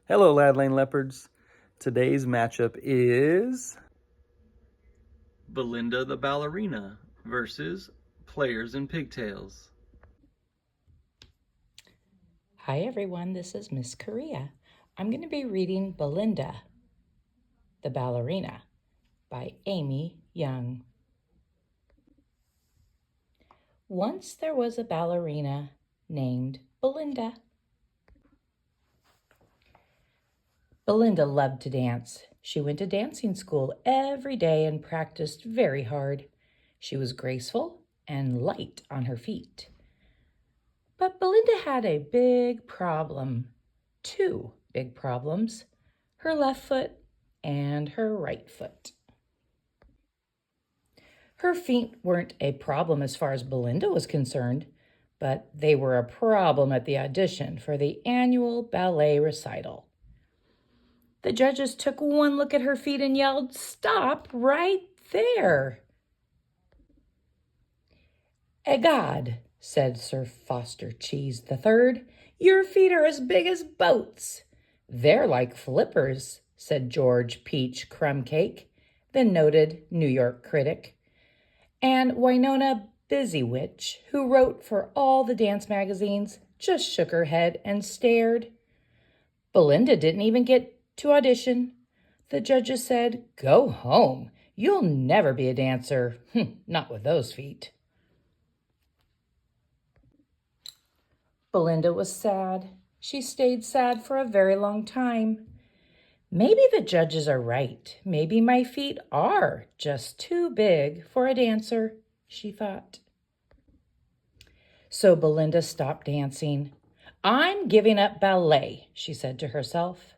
Hello, Lad Lane Leopards. Today's matchup is Belinda the Ballerina versus Players in Pigtails. Hi everyone, this is Miss Korea. I'm going to be reading Belinda the Ballerina by Amy Young. Once there was a ballerina named Belinda. Belinda loved to dance. She went to dancing school every day and practiced very hard. She was graceful and light on her feet. But Belinda had a big problem. Two big problems. Her left foot and her right foot. Her feet weren't a problem as far as Belinda was concerned, but they were a problem at the audition for the annual ballet recital. The judges took one look at her feet and yelled, "Stop right there!" "Egad," said Sir Foster Cheese III, "your feet are as big as boats." "They're like flippers," said George Peach Crumbcake, the noted New York critic. And Winona Busywitch, who wrote for all the dance magazines, just shook her head and stared. Belinda didn't even get to audition. The judges said, "Go home. You'll never be a dancer. Not with those feet." Belinda was sad. She stayed sad for a very long time. Maybe the judges are right. Maybe my feet are just too big for a dancer, she thought. So Belinda stopped dancing. "I'm giving up ballet," she said to herself.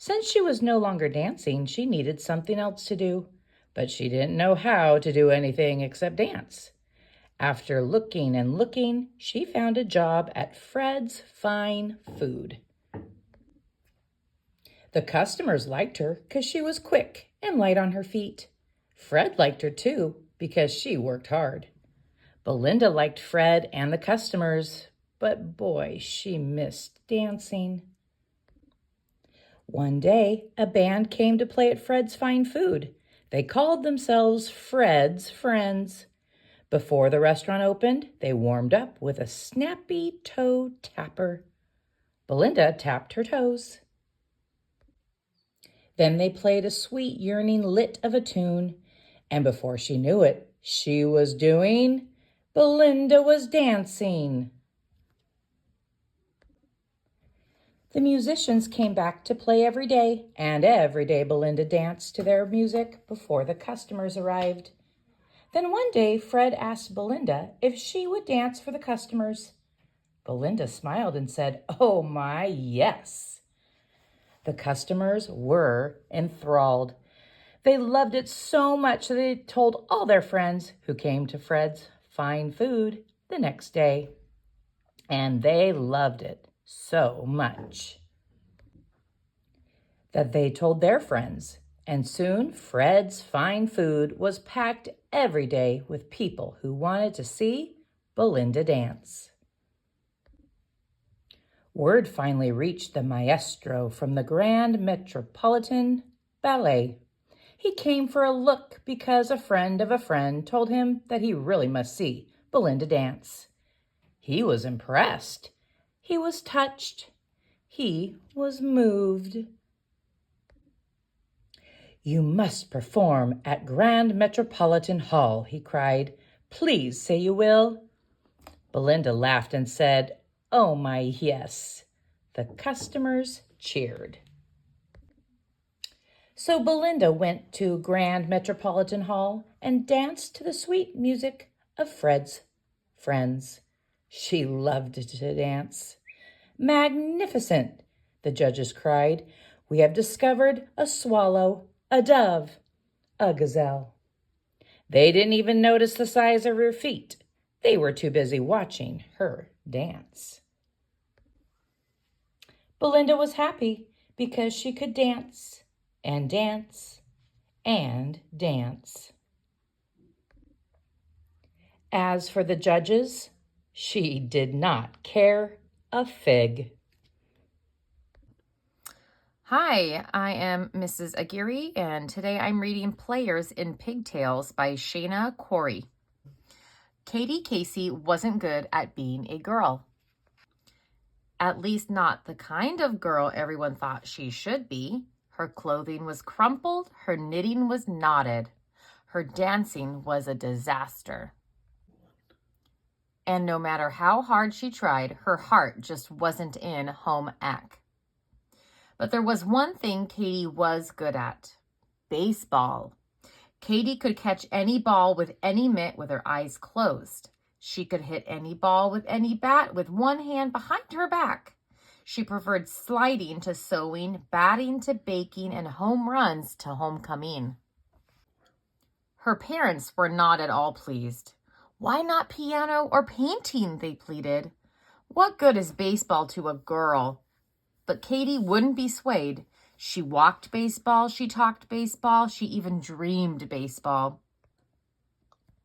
Since she was no longer dancing, she needed something else to do, but she didn't know how to do anything except dance. After looking and looking, she found a job at Fred's Fine Food. The customers liked her because she was quick and light on her feet. Fred liked her too because she worked hard. Belinda liked Fred and the customers, but boy, she missed dancing. One day, a band came to play at Fred's Fine Food. They called themselves Fred's Friends. Before the restaurant opened, they warmed up with a snappy toe tapper. Belinda tapped her toes. Then they played a sweet, yearning lit of a tune, and before she knew it, she was doing, Belinda was dancing. The musicians came back to play every day, and every day Belinda danced to their music before the customers arrived. Then one day, Fred asked Belinda if she would dance for the customers. Belinda smiled and said, "Oh my, yes." The customers were enthralled. They loved it so much that they told all their friends who came to Fred's Fine Food the next day. And they loved it so much that they told their friends. And soon Fred's Fine Food was packed every day with people who wanted to see Belinda dance. Word finally reached the maestro from the Grand Metropolitan Ballet. He came for a look because a friend of a friend told him that he really must see Belinda dance. He was impressed. He was touched. He was moved. "You must perform at Grand Metropolitan Hall," he cried. "Please say you will." Belinda laughed and said, "Oh my, yes." The customers cheered. So Belinda went to Grand Metropolitan Hall and danced to the sweet music of Fred's Friends. She loved to dance. "Magnificent," the judges cried. "We have discovered a swallow, a dove, a gazelle." They didn't even notice the size of her feet. They were too busy watching her dance. Belinda was happy because she could dance and dance and dance. As for the judges, she did not care a fig. Hi, I am Mrs. Aguirre, and today I'm reading Players in Pigtails by Shayna Corey. Katie Casey wasn't good at being a girl. At least not the kind of girl everyone thought she should be. Her clothing was crumpled, her knitting was knotted, her dancing was a disaster. And no matter how hard she tried, her heart just wasn't in home ec. But there was one thing Katie was good at: baseball. Katie could catch any ball with any mitt with her eyes closed. She could hit any ball with any bat with one hand behind her back. She preferred sliding to sewing, batting to baking, and home runs to homecoming. Her parents were not at all pleased. Why not piano or painting, they pleaded. What good is baseball to a girl? But Katie wouldn't be swayed. She walked baseball, she talked baseball, she even dreamed baseball.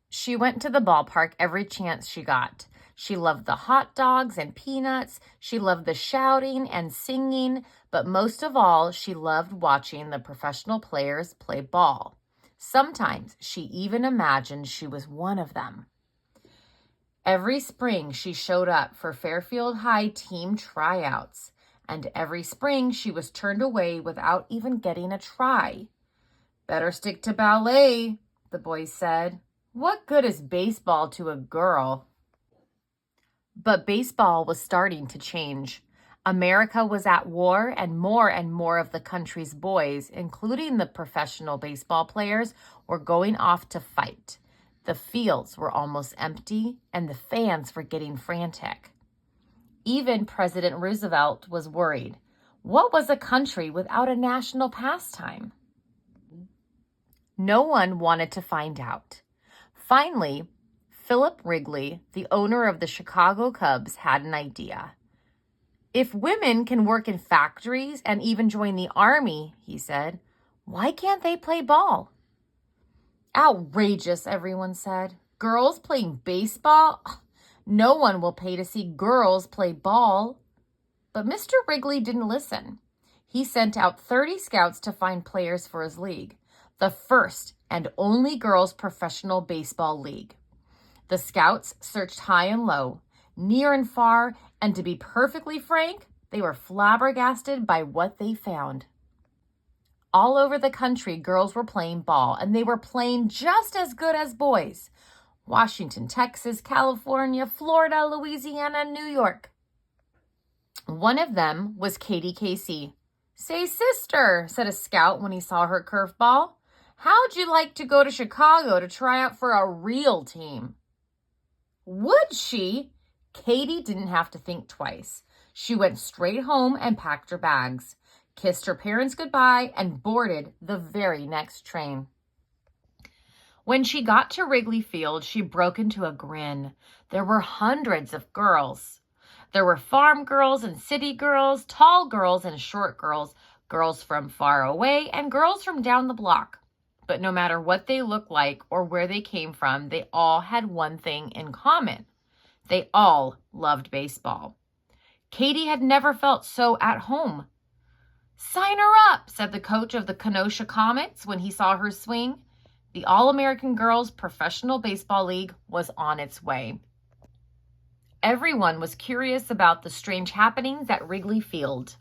She went to the ballpark every chance she got. She loved the hot dogs and peanuts. She loved the shouting and singing, but most of all, she loved watching the professional players play ball. Sometimes she even imagined she was one of them. Every spring, she showed up for Fairfield High team tryouts. And every spring she was turned away without even getting a try. Better stick to ballet, the boys said. What good is baseball to a girl? But baseball was starting to change. America was at war, and more of the country's boys, including the professional baseball players, were going off to fight. The fields were almost empty, and the fans were getting frantic. Even President Roosevelt was worried. What was a country without a national pastime? No one wanted to find out. Finally, Philip Wrigley, the owner of the Chicago Cubs, had an idea. If women can work in factories and even join the army, he said, why can't they play ball? Outrageous, everyone said. Girls playing baseball? No one will pay to see girls play ball. But Mr. Wrigley didn't listen. He sent out 30 scouts to find players for his league, the first and only girls' professional baseball league. The scouts searched high and low, near and far, and to be perfectly frank, they were flabbergasted by what they found. All over the country, girls were playing ball, and they were playing just as good as boys. Washington, Texas, California, Florida, Louisiana, and New York. One of them was Katie Casey. Say, sister, said a scout when he saw her curveball, how'd you like to go to Chicago to try out for a real team? Would she? Katie didn't have to think twice. She went straight home and packed her bags, kissed her parents goodbye, and boarded the very next train. When she got to Wrigley Field, she broke into a grin. There were hundreds of girls. There were farm girls and city girls, tall girls and short girls, girls from far away and girls from down the block. But no matter what they looked like or where they came from, they all had one thing in common. They all loved baseball. Katie had never felt so at home. Sign her up, said the coach of the Kenosha Comets when he saw her swing. The All-American Girls Professional Baseball League was on its way. Everyone was curious about the strange happenings at Wrigley Field.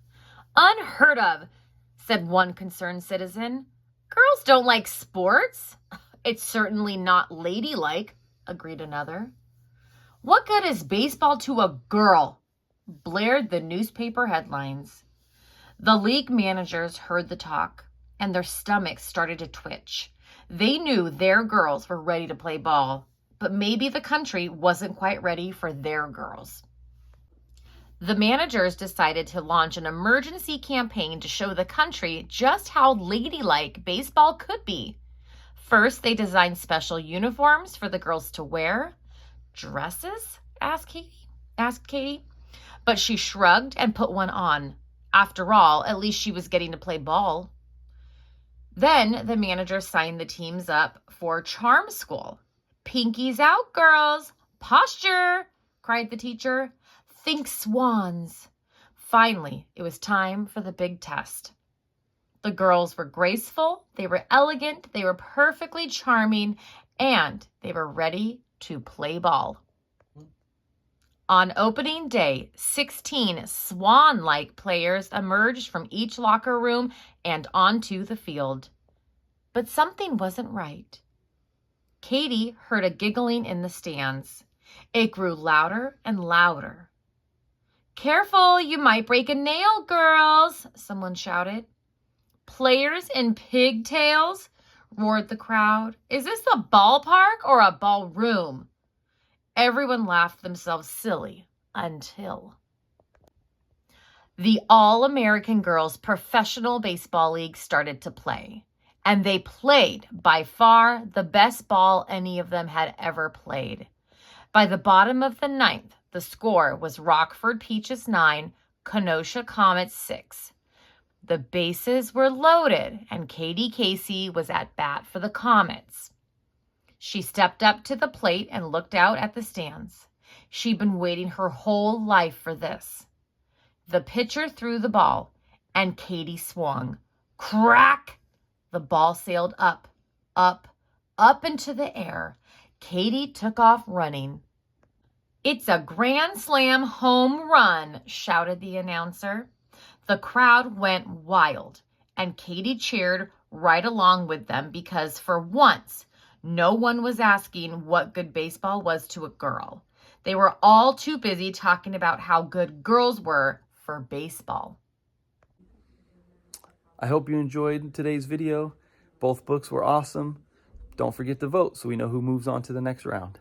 Unheard of, said one concerned citizen. Girls don't like sports. It's certainly not ladylike, agreed another. What good is baseball to a girl? Blared the newspaper headlines. The league managers heard the talk, and their stomachs started to twitch. They knew their girls were ready to play ball, but maybe the country wasn't quite ready for their girls. The managers decided to launch an emergency campaign to show the country just how ladylike baseball could be. First, they designed special uniforms for the girls to wear. Dresses? Asked Katie. But she shrugged and put one on. After all, at least she was getting to play ball. Then the manager signed the teams up for charm school. Pinkies out, girls. Posture, cried the teacher. Think swans. Finally, it was time for the big test. The girls were graceful, they were elegant, they were perfectly charming, and they were ready to play ball. On opening day, 16 swan-like players emerged from each locker room and onto the field. But something wasn't right. Katie heard a giggling in the stands. It grew louder and louder. "Careful, you might break a nail, girls," someone shouted. "Players in pigtails?" roared the crowd. "Is this a ballpark or a ballroom?" Everyone laughed themselves silly until the All-American Girls Professional Baseball League started to play. And they played by far the best ball any of them had ever played. By the bottom of the ninth, the score was Rockford Peaches 9, Kenosha Comets 6. The bases were loaded, and Katie Casey was at bat for the Comets. She stepped up to the plate and looked out at the stands. She'd been waiting her whole life for this. The pitcher threw the ball, and Katie swung. Crack! The ball sailed up, up, up into the air. Katie took off running. "It's a grand slam home run," shouted the announcer. The crowd went wild, and Katie cheered right along with them because for once, no one was asking what good baseball was to a girl. They were all too busy talking about how good girls were for baseball. I hope you enjoyed today's video. Both books were awesome. Don't forget to vote so we know who moves on to the next round.